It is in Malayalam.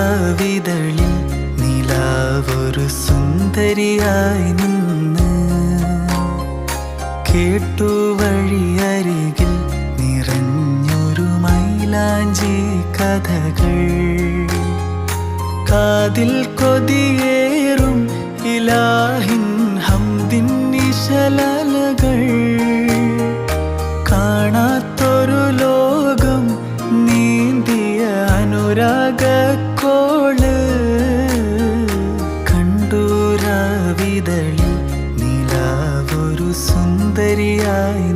രാവിതളിൽ നിലാവൊരു സുന്ദരിയായി നിന്ന് കേട്ടു വഴിയരികിൽ നിറഞ്ഞൊരു മൈലാഞ്ചി കഥകൾ കാതിൽ കൊതിയേറും ഇലാഹിൻ ഹംദിൻ നിശലകൾ കാണാത്തൊരു ലോകം നീന്തിയ അനുരാഗക്കോള് കണ്ടു രാവിതളിൽ നിലാവൊരു സുന്ദരിയായി